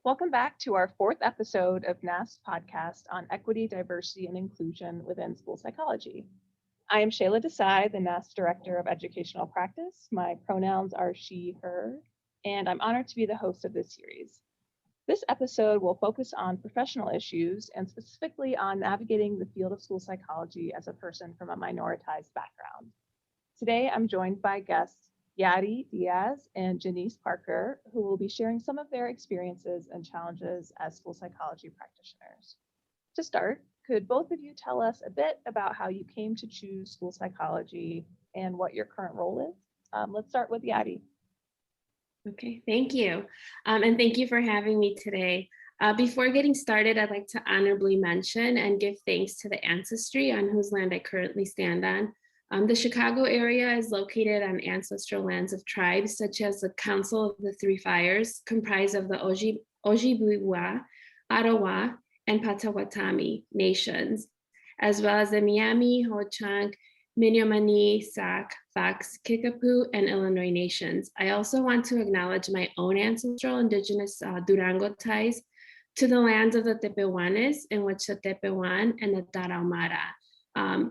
Welcome back to our fourth episode of NAS's podcast on equity, diversity, and inclusion within school psychology. I am Shayla Desai, the NAS Director of Educational Practice. My pronouns are she, her, and I'm honored to be the host of this series. This episode will focus on professional issues and specifically on navigating the field of school psychology as a person from a minoritized background. Today, I'm joined by guests Yadi Diaz and Janice Parker, who will be sharing some of their experiences and challenges as school psychology practitioners. To start, could both of you tell us a bit about how you came to choose school psychology and what your current role is? Let's start with Yadi. Okay, thank you. And thank you for having me today. Before getting started, I'd like to honorably mention and give thanks to the ancestry on whose land I currently stand on. The Chicago area is located on ancestral lands of tribes such as the Council of the Three Fires, comprised of the Ojibwe, Ottawa, and Potawatomi nations, as well as the Miami, Ho-Chunk, Menominee, Sac, Fox, Kickapoo, and Illinois nations. I also want to acknowledge my own ancestral indigenous Durango ties to the lands of the Tepehuanes, in which the Tepehuan and the Tarahumara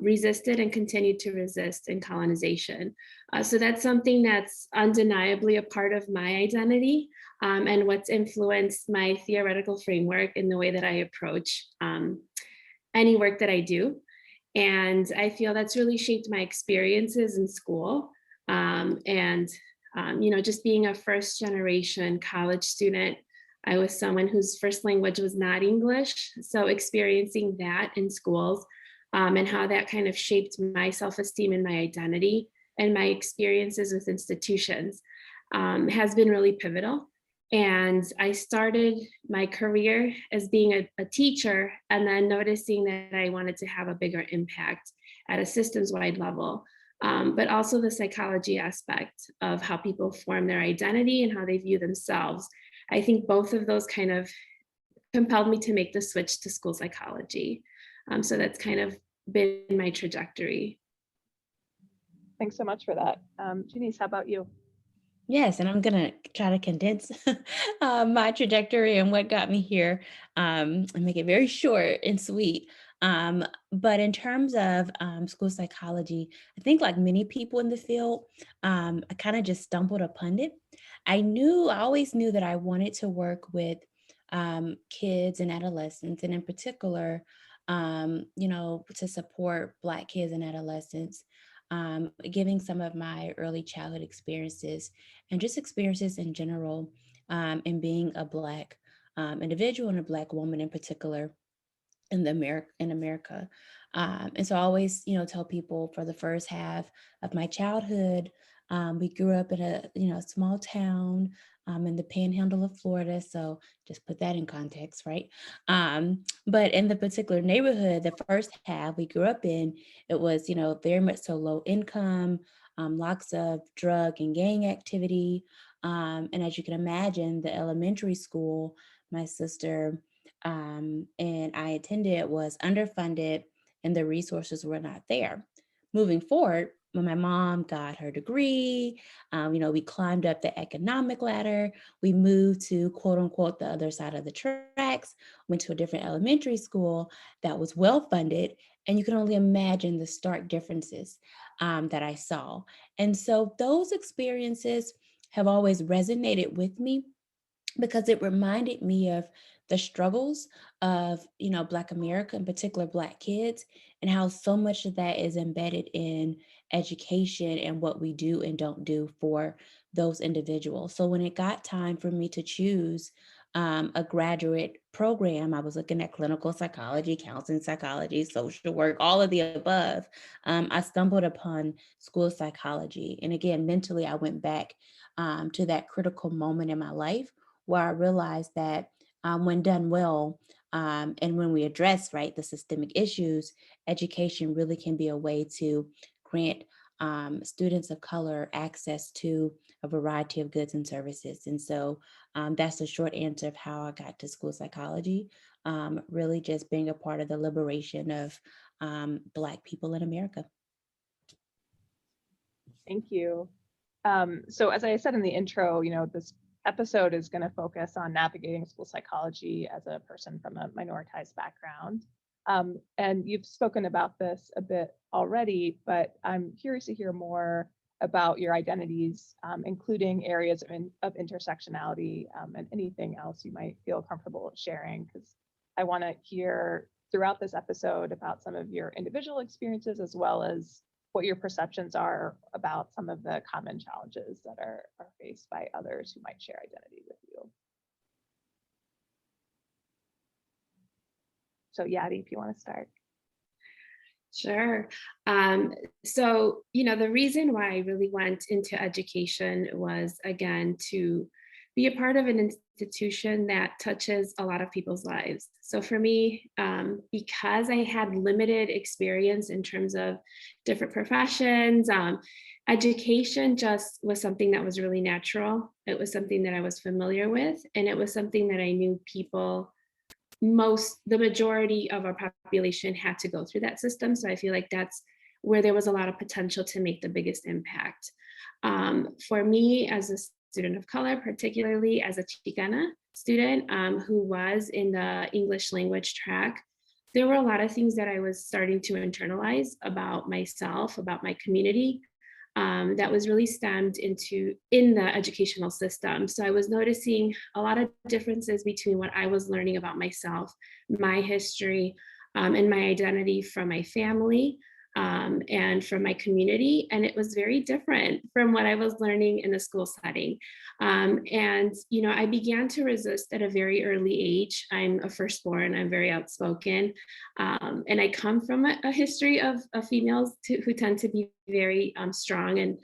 resisted and continued to resist in colonization. So that's something that's undeniably a part of my identity and what's influenced my theoretical framework in the way that I approach any work that I do. And I feel that's really shaped my experiences in school. Just being a first generation college student, I was someone whose first language was not English. So experiencing that in schools and how that kind of shaped my self-esteem and my identity and my experiences with institutions has been really pivotal. And I started my career as being a teacher and then noticing that I wanted to have a bigger impact at a systems-wide level, but also the psychology aspect of how people form their identity and how they view themselves. I think both of those kind of compelled me to make the switch to school psychology. So that's kind of been my trajectory. Thanks so much for that. Janice, how about you? Yes, and I'm going to try to condense my trajectory and what got me here and make it very short and sweet. But in terms of school psychology, I think like many people in the field, I kind of just stumbled upon it. I always knew that I wanted to work with kids and adolescents, and in particular, to support Black kids and adolescents. Giving some of my early childhood experiences and just experiences in general, and being a Black individual and a Black woman in particular in America. And so I always, tell people for the first half of my childhood, we grew up in a small town in the panhandle of Florida. So just put that in context, right? But in the particular neighborhood, the first half we grew up in, it was, very much so low income, lots of drug and gang activity. And as you can imagine, the elementary school my sister and I attended was underfunded and the resources were not there. Moving forward, when my mom got her degree, we climbed up the economic ladder. We moved to quote unquote the other side of the tracks, went to a different elementary school that was well funded. And you can only imagine the stark differences that I saw. And so those experiences have always resonated with me because it reminded me of the struggles of, Black America, in particular Black kids, and how so much of that is embedded in education and what we do and don't do for those individuals. So when it got time for me to choose a graduate program, I was looking at clinical psychology, counseling psychology, social work, all of the above. I stumbled upon school psychology. And again, mentally, I went back to that critical moment in my life where I realized that when done well, and when we address the systemic issues, education really can be a way to grant students of color access to a variety of goods and services. And so that's the short answer of how I got to school psychology, really just being a part of the liberation of Black people in America. Thank you. So as I said in the intro, this episode is going to focus on navigating school psychology as a person from a minoritized background. And you've spoken about this a bit already, but I'm curious to hear more about your identities, including areas of intersectionality, and anything else you might feel comfortable sharing, because I want to hear throughout this episode about some of your individual experiences, as well as what your perceptions are about some of the common challenges that are faced by others who might share identity with you. So Yadi, if you want to start. Sure. So, the reason why I really went into education was, again, to be a part of an institution that touches a lot of people's lives. So for me, because I had limited experience in terms of different professions, education just was something that was really natural. It was something that I was familiar with, and it was something that I knew the majority of our population had to go through that system. So I feel like that's where there was a lot of potential to make the biggest impact. For me, as a student of color, particularly as a Chicana student who was in the English language track, there were a lot of things that I was starting to internalize about myself, about my community, that was really stemmed in the educational system. So I was noticing a lot of differences between what I was learning about myself, my history, and my identity from my family, and from my community. And it was very different from what I was learning in the school setting. And I began to resist at a very early age. I'm a firstborn, I'm very outspoken. And I come from a history of females who tend to be very strong and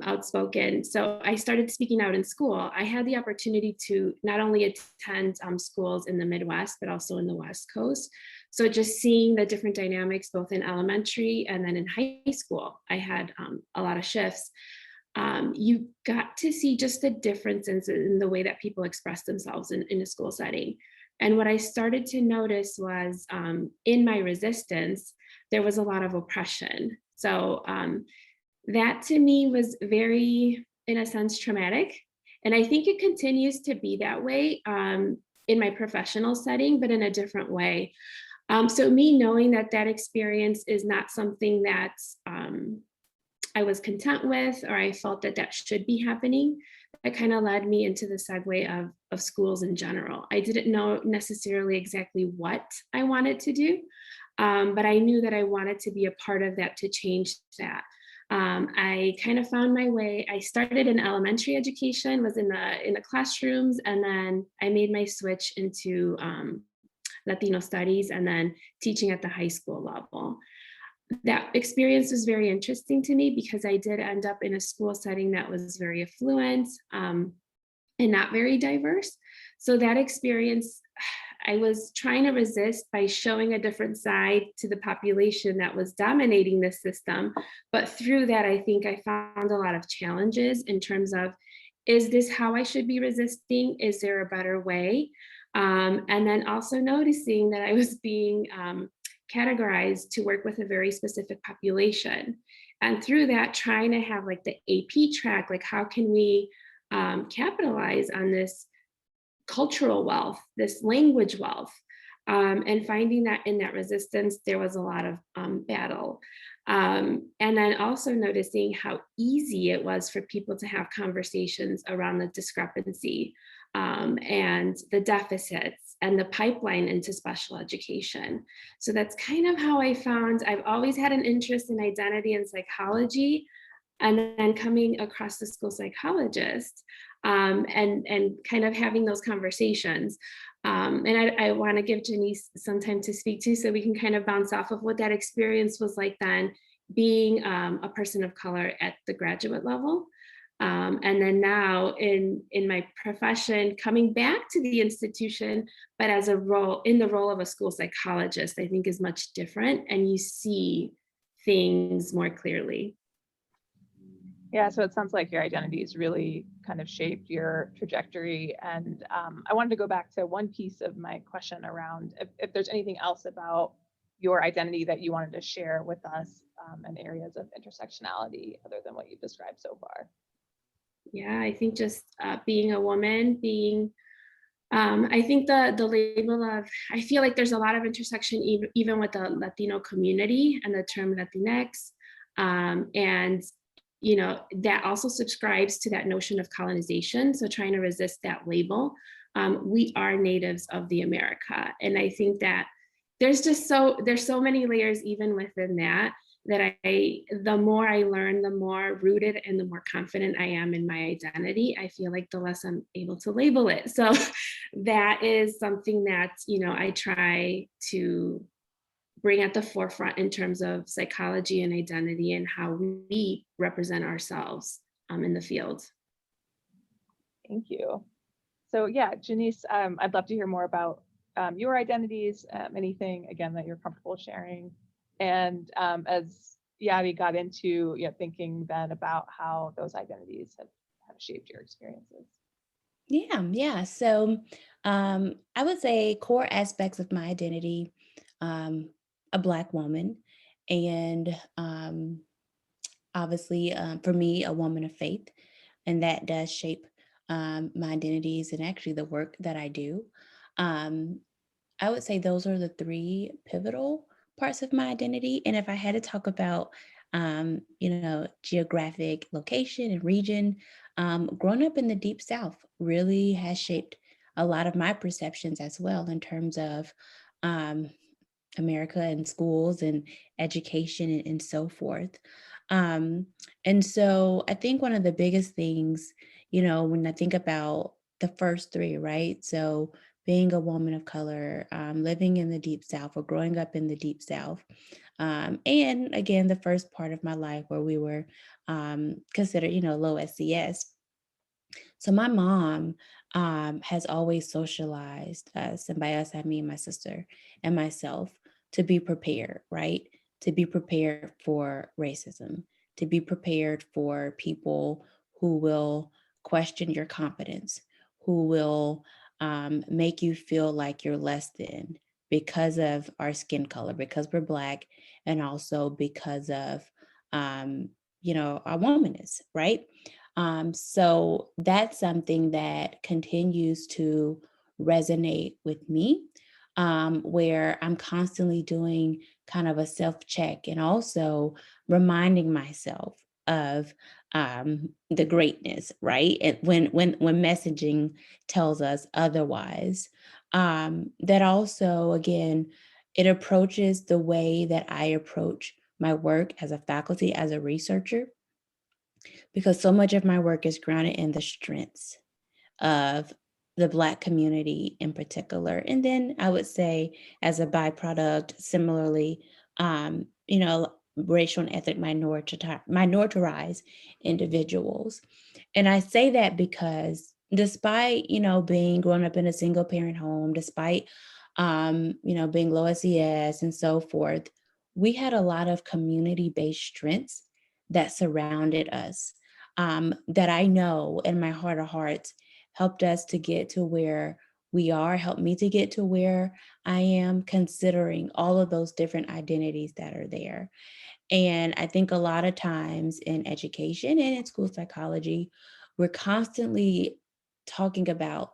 outspoken. So I started speaking out in school. I had the opportunity to not only attend schools in the Midwest, but also in the West Coast. So just seeing the different dynamics, both in elementary and then in high school, I had a lot of shifts. You got to see just the differences in the way that people express themselves in a school setting. And what I started to notice was in my resistance, there was a lot of oppression. So that to me was very, in a sense, traumatic. And I think it continues to be that way in my professional setting, but in a different way. So me knowing that experience is not something that I was content with, or I felt that should be happening, that kind of led me into the segue of schools in general. I didn't know necessarily exactly what I wanted to do, but I knew that I wanted to be a part of that to change that. I kind of found my way. I started in elementary education, was in the classrooms, and then I made my switch into Latino studies, and then teaching at the high school level. That experience was very interesting to me because I did end up in a school setting that was very affluent and not very diverse. So that experience, I was trying to resist by showing a different side to the population that was dominating the system. But through that, I think I found a lot of challenges in terms of, is this how I should be resisting? Is there a better way? And then also noticing that I was being categorized to work with a very specific population. And through that, trying to have like the AP track, like how can we capitalize on this cultural wealth, this language wealth, and finding that in that resistance, there was a lot of battle. And then also noticing how easy it was for people to have conversations around the discrepancy and the deficits and the pipeline into special education. So that's kind of how I found, I've always had an interest in identity and psychology, and then coming across the school psychologist and kind of having those conversations. And I want to give Janice some time to speak to, so we can kind of bounce off of what that experience was like then, being a person of color at the graduate level. And then now in my profession, coming back to the institution, but as in the role of a school psychologist, I think is much different, and you see things more clearly. Yeah, so it sounds like your identities really kind of shaped your trajectory. And I wanted to go back to one piece of my question around if there's anything else about your identity that you wanted to share with us in areas of intersectionality other than what you've described so far. Yeah, I think just being a woman, I think the label of, I feel like there's a lot of intersection even with the Latino community and the term Latinx. And, that also subscribes to that notion of colonization. So trying to resist that label. We are natives of the America. And I think that there's so many layers even within that, the more I learn, the more rooted and the more confident I am in my identity, I feel like the less I'm able to label it. So that is something that, I try to bring at the forefront in terms of psychology and identity and how we represent ourselves in the field. Thank you. So yeah, Janice, I'd love to hear more about your identities, anything again that you're comfortable sharing. And as Yadi got into thinking then about how those identities have shaped your experiences. Yeah. So I would say core aspects of my identity, a Black woman, and obviously for me, a woman of faith, and that does shape my identities and actually the work that I do. Um, I would say those are the three pivotal parts of my identity. And if I had to talk about, geographic location and region, growing up in the Deep South really has shaped a lot of my perceptions as well in terms of um, America and schools and education and so forth. Um, and so I think one of the biggest things, when I think about the first three, right? So being a woman of color, living in the Deep South or growing up in the Deep South. And again, the first part of my life where we were considered, low SES. So my mom has always socialized us, and by us, I mean my sister and myself, to be prepared, right? To be prepared for racism, to be prepared for people who will question your competence, who will make you feel like you're less than because of our skin color, because we're Black, and also because of, our womanness, right? So that's something that continues to resonate with me, where I'm constantly doing kind of a self check and also reminding myself of the greatness, right? And when messaging tells us otherwise, that also again it approaches the way that I approach my work as a faculty, as a researcher, because so much of my work is grounded in the strengths of the Black community in particular. And then I would say, as a byproduct, similarly, racial and ethnic minoritized individuals. And I say that because despite, being growing up in a single parent home, despite, being low SES and so forth, we had a lot of community-based strengths that surrounded us, that I know in my heart of hearts helped us to get to where we are, helped me to get to where I am, considering all of those different identities that are there. And I think a lot of times in education and in school psychology, we're constantly talking about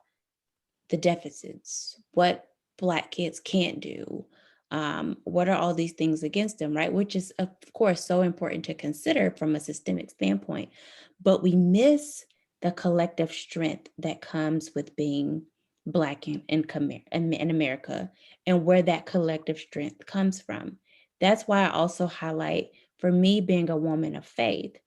the deficits, what Black kids can't do, what are all these things against them, right? Which is, of course, so important to consider from a systemic standpoint. But we miss the collective strength that comes with being Black in America, and where that collective strength comes from. That's why I also highlight, for me, being a woman of faith,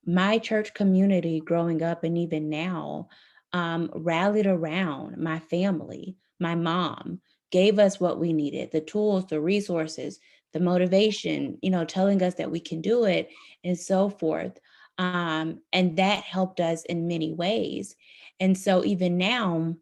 my church community growing up and even now rallied around my family, my mom, gave us what we needed, the tools, the resources, the motivation, telling us that we can do it and so forth. And that helped us in many ways. And so even now,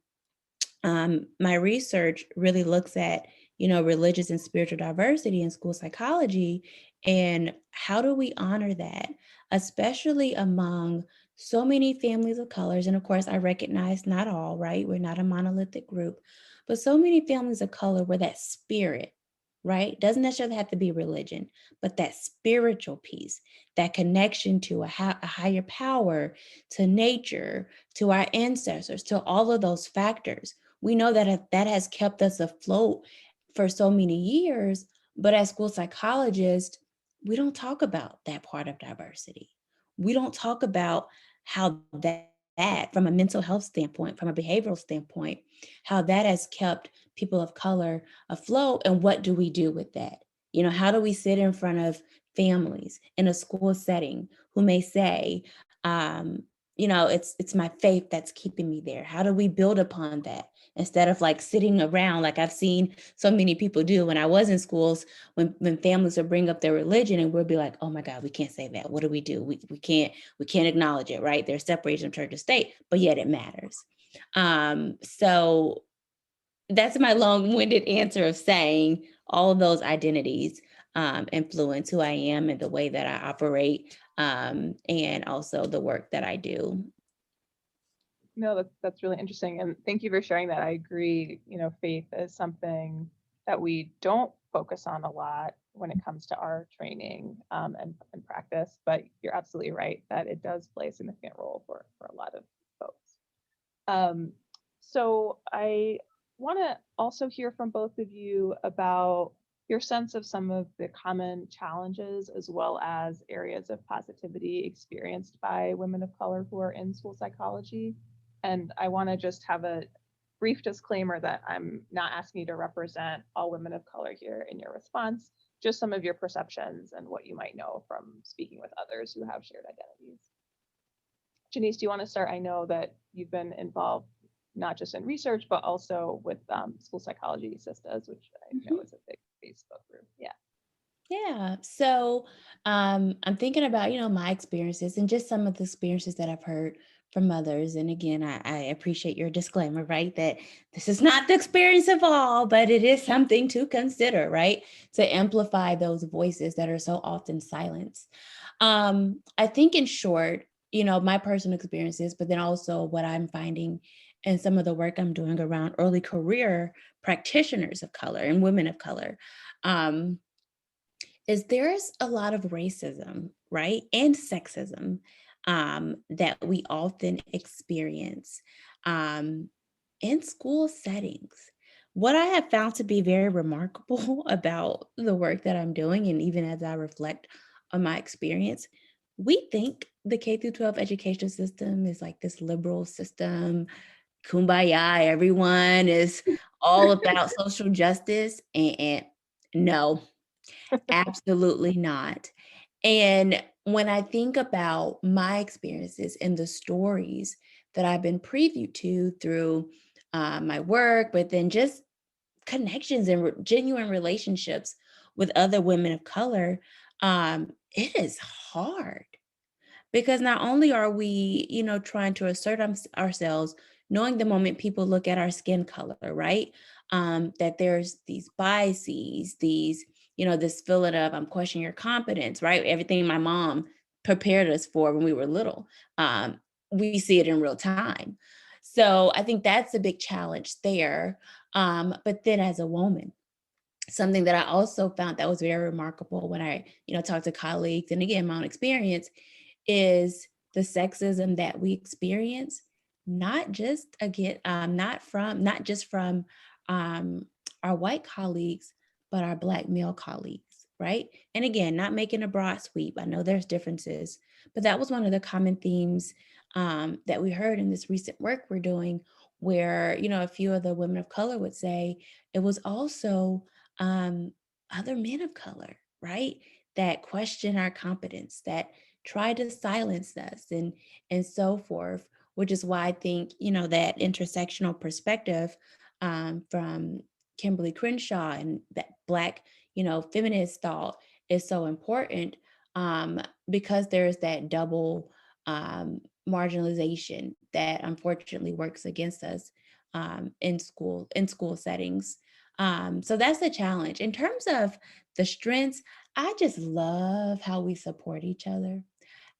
my research really looks at, religious and spiritual diversity in school psychology, and how do we honor that, especially among so many families of colors. And of course, I recognize not all, right? We're not a monolithic group, but so many families of color where that spirit right? Doesn't necessarily have to be religion, but that spiritual piece, that connection to a higher power, to nature, to our ancestors, to all of those factors. We know that that has kept us afloat for so many years, but as school psychologists, we don't talk about that part of diversity. We don't talk about how that from a mental health standpoint, from a behavioral standpoint, how that has kept people of color afloat, and what do we do with that? How do we sit in front of families in a school setting who may say, um, it's my faith that's keeping me there. How do we build upon that instead of like sitting around like I've seen so many people do when I was in schools, when families would bring up their religion and we'll be like, oh my God, we can't say that. What do? We can't acknowledge it, right? There's separation of church and state, but yet it matters. So that's my long-winded answer of saying all of those identities influence who I am and the way that I operate, and also the work that I do. No, that's really interesting. And thank you for sharing that. I agree, faith is something that we don't focus on a lot when it comes to our training and practice, but you're absolutely right that it does play a significant role for a lot of folks. So I want to also hear from both of you about your sense of some of the common challenges as well as areas of positivity experienced by women of color who are in school psychology. And I want to just have a brief disclaimer that I'm not asking you to represent all women of color here in your response, just some of your perceptions and what you might know from speaking with others who have shared identities. Janice, do you want to start? I know that you've been involved not just in research, but also with school psychology sisters, which I know is a big Facebook group. Yeah. Yeah. So I'm thinking about, my experiences and just some of the experiences that I've heard from others. And again, I appreciate your disclaimer, right? That this is not the experience of all, but it is something to consider, right? To amplify those voices that are so often silenced. I think in short, my personal experiences, but then also what I'm finding and some of the work I'm doing around early career practitioners of color and women of color. Um, is there's a lot of racism, right? And sexism that we often experience um, in school settings. What I have found to be very remarkable about the work that I'm doing, and even as I reflect on my experience, we think the K through 12 education system is like this liberal system, kumbaya, everyone is all about social justice. And no, absolutely not. And when I think about my experiences and the stories that I've been previewed to through my work, but then just connections and genuine relationships with other women of color, it is hard because not only are we, trying to assert ourselves, knowing the moment people look at our skin color, right? That there's these biases, this feeling of I'm questioning your competence, right? Everything my mom prepared us for when we were little. We see it in real time. So I think that's a big challenge there. But then as a woman, something that I also found that was very remarkable when I, talked to colleagues and again, my own experience is the sexism that we experience, not just from um, our white colleagues, but our Black male colleagues, right? And again, not making a broad sweep. I know there's differences, but that was one of the common themes that we heard in this recent work we're doing, where a few of the women of color would say it was also other men of color, right? That question our competence, that try to silence us and so forth, which is why I think, that intersectional perspective from Kimberly Crenshaw and that Black, feminist thought is so important because there's that double marginalization that unfortunately works against us in school settings. So that's the challenge. In terms of the strengths, I just love how we support each other.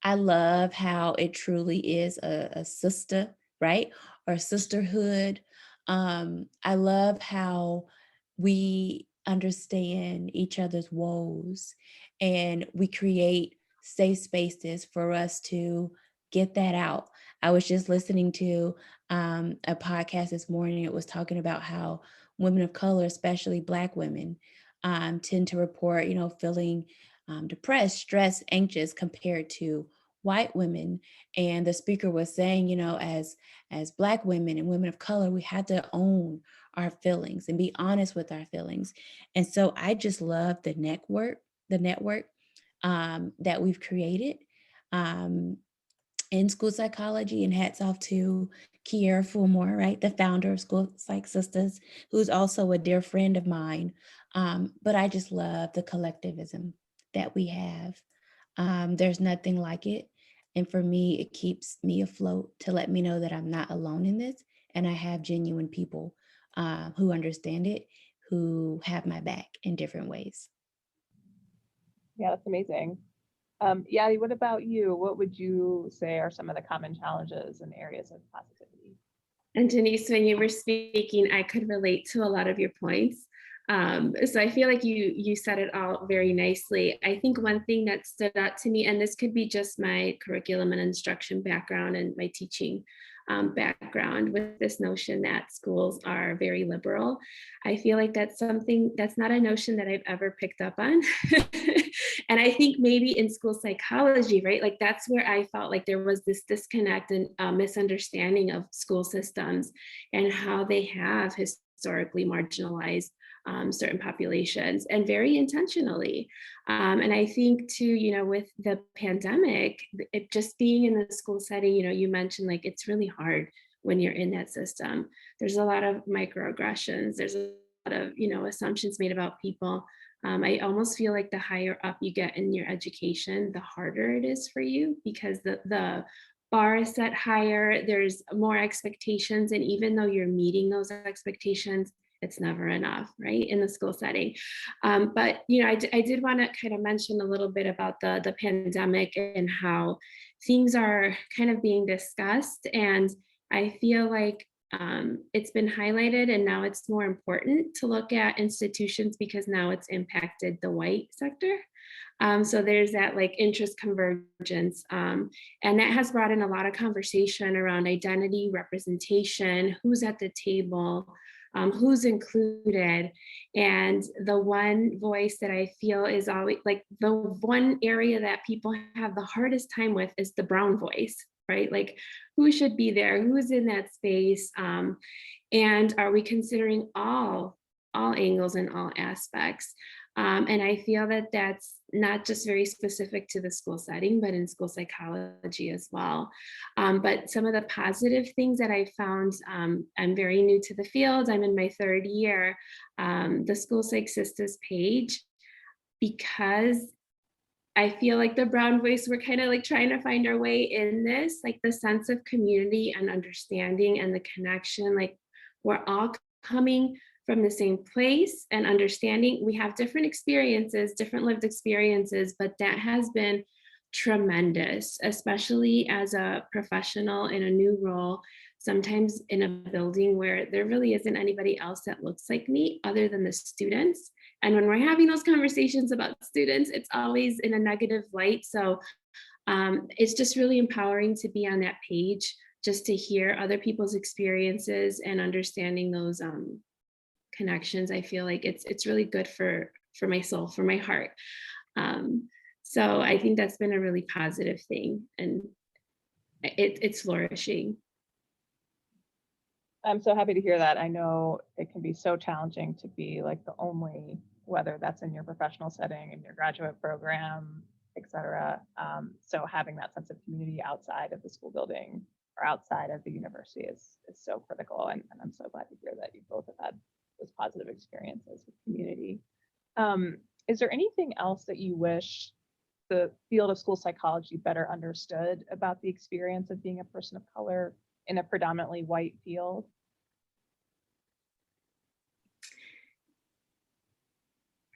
I love how it truly is a sister, right? Or sisterhood. I love how we understand each other's woes, and we create safe spaces for us to get that out. I was just listening to a podcast this morning. It was talking about how women of color, especially Black women, tend to report, feeling depressed, stressed, anxious compared to white women. And the speaker was saying, as Black women and women of color, we had to own our feelings and be honest with our feelings. And so I just love the network that we've created um, in school psychology. And hats off to Kiera Fulmore, right, the founder of School Psych Sisters, who's also a dear friend of mine. But I just love the collectivism that we have. There's nothing like it. And for me, it keeps me afloat to let me know that I'm not alone in this. And I have genuine people who understand it, who have my back in different ways. Yeah, that's amazing. Yadi, what about you? What would you say are some of the common challenges and areas of positivity? And Denise, when you were speaking, I could relate to a lot of your points. So I feel like you said it all very nicely. I think one thing that stood out to me, and this could be just my curriculum and instruction background and my teaching background, with this notion that schools are very liberal. I feel like that's not a notion that I've ever picked up on. And I think maybe in school psychology, right? Like that's where I felt like there was this disconnect and misunderstanding of school systems and how they have historically marginalized certain populations, and very intentionally. And I think too, with the pandemic, it just being in the school setting, you mentioned like it's really hard when you're in that system. There's a lot of microaggressions. There's a lot of, assumptions made about people. I almost feel like the higher up you get in your education, the harder it is for you, because the bar is set higher, there's more expectations. And even though you're meeting those expectations, it's never enough, right, in the school setting. But I did want to kind of mention a little bit about the pandemic and how things are kind of being discussed. And I feel like it's been highlighted, and now it's more important to look at institutions because now it's impacted the white sector. So there's that like interest convergence. And that has brought in a lot of conversation around identity, representation, who's at the table, who's included. And the one voice that I feel is always like the one area that people have the hardest time with is the brown voice, right? Like who should be there, who's in that space, and are we considering all angles and all aspects? And I feel that that's not just very specific to the school setting, but in school psychology as well. But some of the positive things that I found, I'm very new to the field, I'm in my third year, the School Psych Sisters page, because I feel like the brown voice, we're kind of like trying to find our way in this, like the sense of community and understanding and the connection, like we're all coming from the same place and understanding. We have different experiences, different lived experiences, but that has been tremendous, especially as a professional in a new role, sometimes in a building where there really isn't anybody else that looks like me other than the students. And when we're having those conversations about students, it's always in a negative light. So it's just really empowering to be on that page, just to hear other people's experiences and understanding those connections. I feel like it's really good for my soul, for my heart. So I think that's been a really positive thing, and it's flourishing. I'm so happy to hear that. I know it can be so challenging to be like the only, whether that's in your professional setting, in your graduate program, et cetera. So having that sense of community outside of the school building or outside of the university is so critical. And I'm so glad to hear that you both have had those positive experiences with community. Is there anything else that you wish the field of school psychology better understood about the experience of being a person of color in a predominantly white field?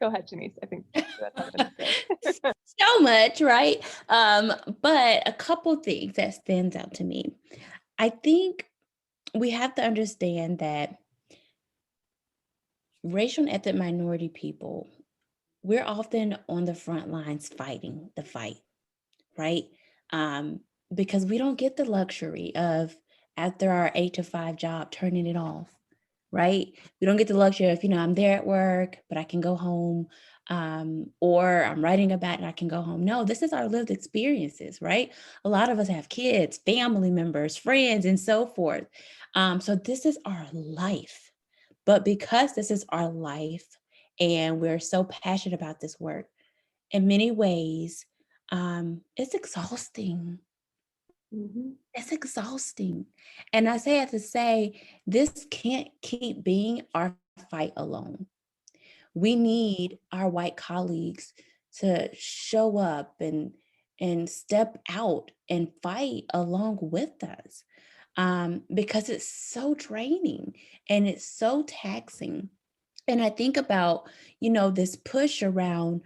Go ahead, Janice. I think that's So much, right? But a couple things that stands out to me. I think we have to understand that racial and ethnic minority people, we're often on the front lines fighting the fight, right? Um, because we don't get the luxury of, after our 8 to 5 job, turning it off, right? We don't get the luxury of, I'm there at work, but I can go home, or I'm writing about it, I can go home. No, this is our lived experiences, right? A lot of us have kids, family members, friends, and so forth. So this is our life. But because this is our life and we're so passionate about this work, in many ways, it's exhausting. Mhm. It's exhausting. And I say it to say, this can't keep being our fight alone. We need our white colleagues to show up and step out and fight along with us, because it's so draining and it's so taxing. And I think about, this push around,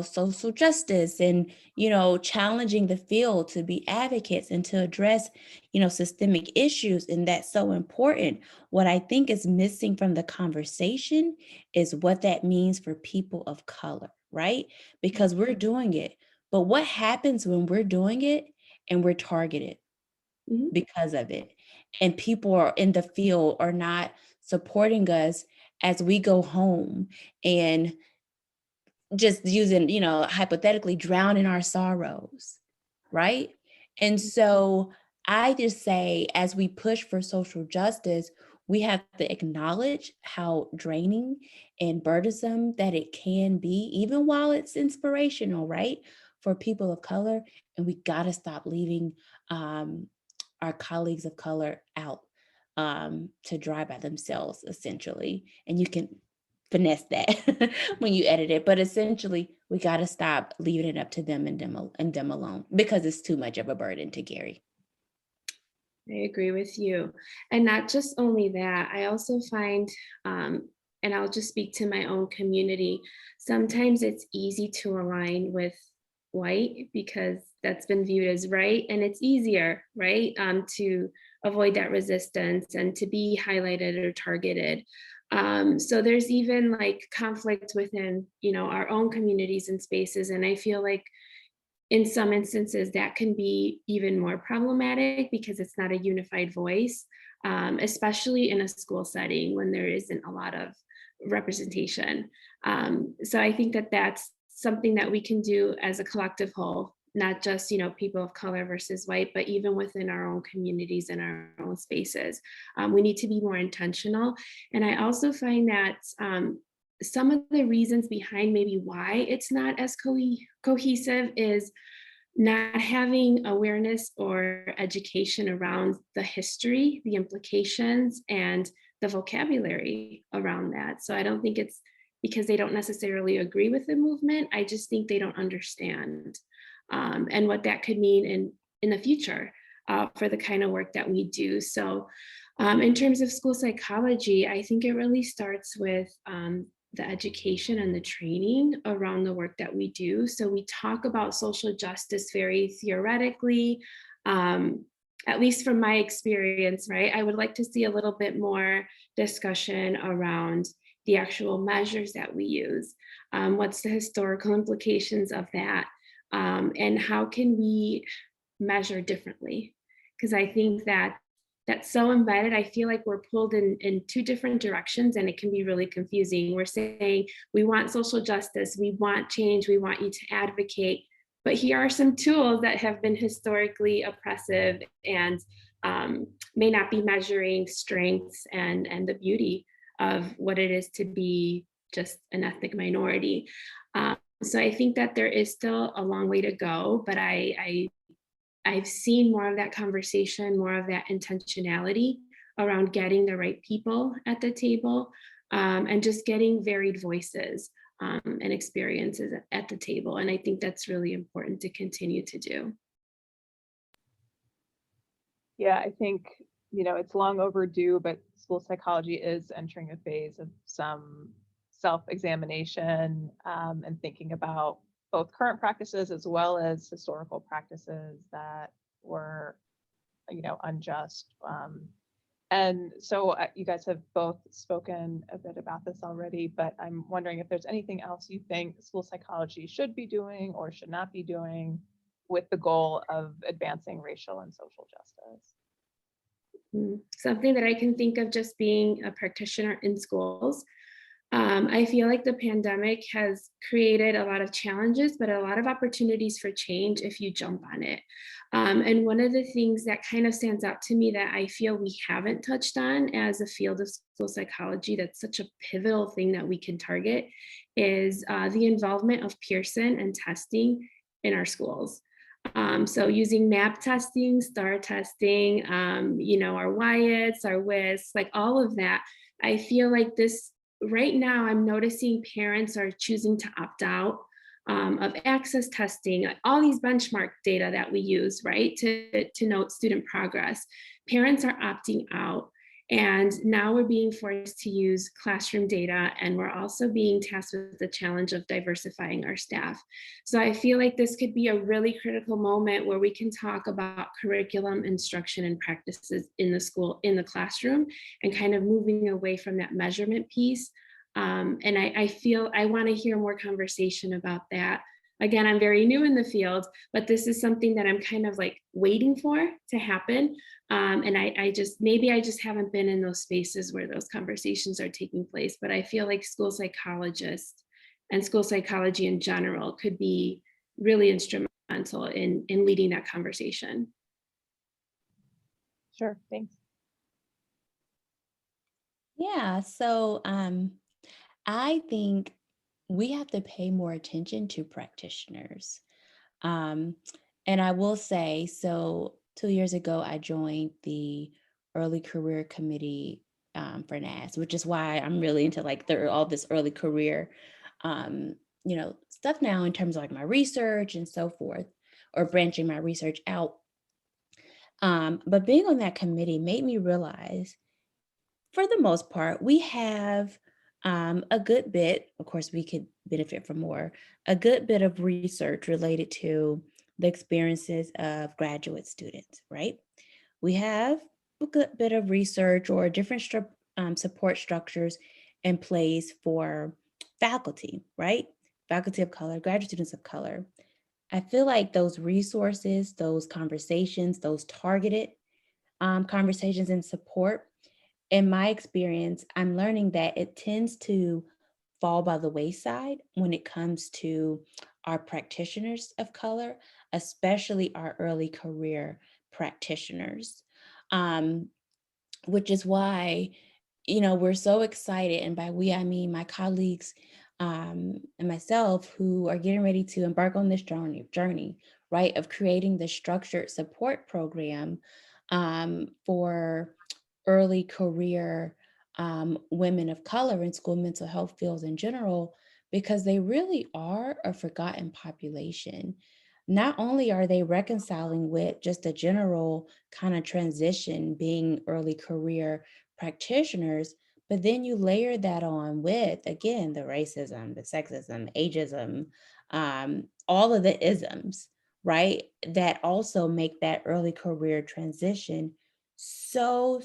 social justice and, challenging the field to be advocates and to address, systemic issues. And that's so important. What I think is missing from the conversation is what that means for people of color, right? Because we're doing it. But what happens when we're doing it and we're targeted Mhm. because of it? And people are in the field are not supporting us as we go home and just using, hypothetically drown in our sorrows, right? And so I just say, as we push for social justice, we have to acknowledge how draining and burdensome that it can be, even while it's inspirational, right? For people of color. And we got to stop leaving our colleagues of color out to dry by themselves, essentially. And you can finesse that when you edit it. But essentially, we got to stop leaving it up to them and them alone, because it's too much of a burden to carry. I agree with you. And not just only that, I also find, and I'll just speak to my own community, sometimes it's easy to align with white because that's been viewed as right. And it's easier, right, to avoid that resistance and to be highlighted or targeted. So there's even like conflict within, our own communities and spaces. And I feel like in some instances that can be even more problematic because it's not a unified voice, especially in a school setting when there isn't a lot of representation. So I think that that's something that we can do as a collective whole, not just people of color versus white, but even within our own communities and our own spaces. We need to be more intentional. And I also find that some of the reasons behind maybe why it's not as cohesive is not having awareness or education around the history, the implications, and the vocabulary around that. So I don't think it's because they don't necessarily agree with the movement. I just think they don't understand, and what that could mean in the future for the kind of work that we do. So in terms of school psychology, I think it really starts with the education and the training around the work that we do. So we talk about social justice very theoretically, at least from my experience, right? I would like to see a little bit more discussion around the actual measures that we use. What's the historical implications of that? And how can we measure differently? Because I think that that's so embedded. I feel like we're pulled in two different directions and it can be really confusing. We're saying we want social justice, we want change, we want you to advocate, but here are some tools that have been historically oppressive and may not be measuring strengths and the beauty of what it is to be just an ethnic minority. So I think that there is still a long way to go, but I've seen more of that conversation, more of that intentionality around getting the right people at the table, and just getting varied voices and experiences at the table. And I think that's really important to continue to do. Yeah, I think, it's long overdue, but school psychology is entering a phase of some self-examination, and thinking about both current practices as well as historical practices that were, unjust. And so you guys have both spoken a bit about this already, but I'm wondering if there's anything else you think school psychology should be doing or should not be doing with the goal of advancing racial and social justice. Something that I can think of just being a practitioner in schools. I feel like the pandemic has created a lot of challenges, but a lot of opportunities for change if you jump on it. And one of the things that kind of stands out to me that I feel we haven't touched on as a field of school psychology, that's such a pivotal thing that we can target, is the involvement of Pearson and testing in our schools. So using map testing, STAR testing, our WIATs, our WIS, like all of that, I feel like this right now I'm noticing parents are choosing to opt out of access testing, like all these benchmark data that we use, right, to note student progress. Parents are opting out. And now we're being forced to use classroom data, and we're also being tasked with the challenge of diversifying our staff. So I feel like this could be a really critical moment where we can talk about curriculum, instruction, and practices in the school, in the classroom, and kind of moving away from that measurement piece. And I feel I want to hear more conversation about that. Again, I'm very new in the field, but this is something that I'm kind of like waiting for to happen. And I just, maybe I just haven't been in those spaces where those conversations are taking place, but I feel like school psychologists and school psychology in general could be really instrumental in leading that conversation. Sure, thanks. Yeah, so I think we have to pay more attention to practitioners. Um, and I will say, so 2 years ago, I joined the early career committee for NAS, which is why I'm really into like all this early career, stuff now in terms of like my research and so forth, or branching my research out. But being on that committee made me realize, for the most part, we have a good bit, of course, we could benefit from more, a good bit of research related to the experiences of graduate students, right? We have a good bit of research or different support structures in place for faculty, right? Faculty of color, graduate students of color. I feel like those resources, those conversations, those targeted conversations and support, in my experience, I'm learning that it tends to fall by the wayside when it comes to our practitioners of color, especially our early career practitioners. Um, which is why, we're so excited. And by we, I mean my colleagues and myself, who are getting ready to embark on this journey, right, of creating the structured support program for early career women of color in school mental health fields in general, because they really are a forgotten population. Not only are they reconciling with just a general kind of transition being early career practitioners, but then you layer that on with, again, the racism, the sexism, ageism, all of the isms, right? That also make that early career transition so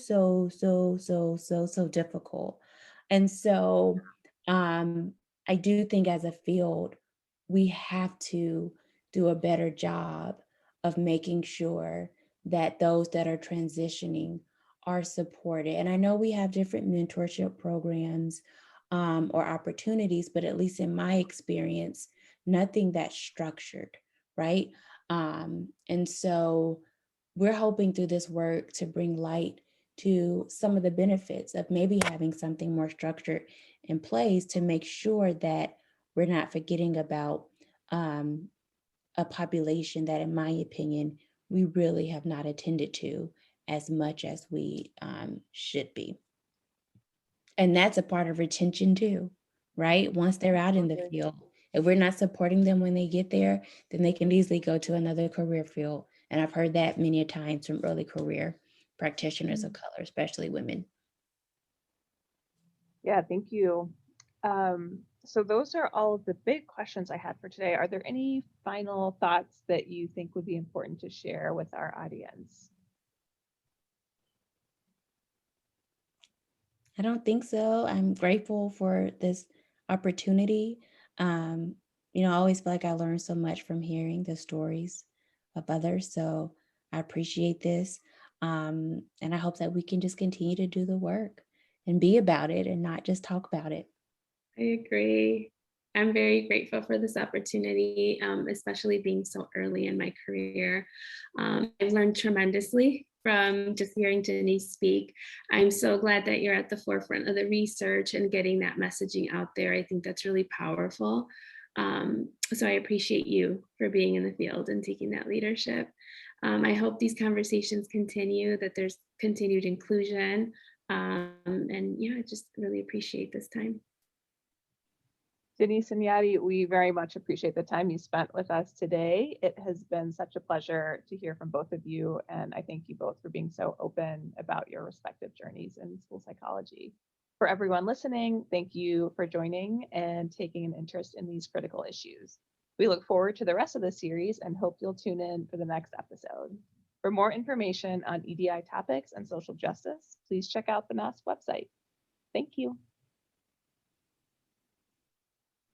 difficult. And so I do think as a field, we have to do a better job of making sure that those that are transitioning are supported. And I know we have different mentorship programs or opportunities, but at least in my experience, nothing that's structured, right? And so we're hoping through this work to bring light to some of the benefits of maybe having something more structured in place to make sure that we're not forgetting about a population that, in my opinion, we really have not attended to as much as we should be. And that's a part of retention too, right? Once they're out in the field, if we're not supporting them when they get there, then they can easily go to another career field. And I've heard that many a times from early career practitioners of color, especially women. Yeah, thank you. So those are all of the big questions I had for today. Are there any final thoughts that you think would be important to share with our audience? I don't think so. I'm grateful for this opportunity. Um, I always feel like I learn so much from hearing the stories of others. So I appreciate this. And I hope that we can just continue to do the work and be about it and not just talk about it. I agree. I'm very grateful for this opportunity, especially being so early in my career. I've learned tremendously from just hearing Denise speak. I'm so glad that you're at the forefront of the research and getting that messaging out there. I think that's really powerful. So I appreciate you for being in the field and taking that leadership. I hope these conversations continue, that there's continued inclusion. And yeah, I just really appreciate this time. Denise and Yadi, we very much appreciate the time you spent with us today. It has been such a pleasure to hear from both of you, and I thank you both for being so open about your respective journeys in school psychology. For everyone listening, thank you for joining and taking an interest in these critical issues. We look forward to the rest of the series and hope you'll tune in for the next episode. For more information on EDI topics and social justice, please check out the NASP website. Thank you.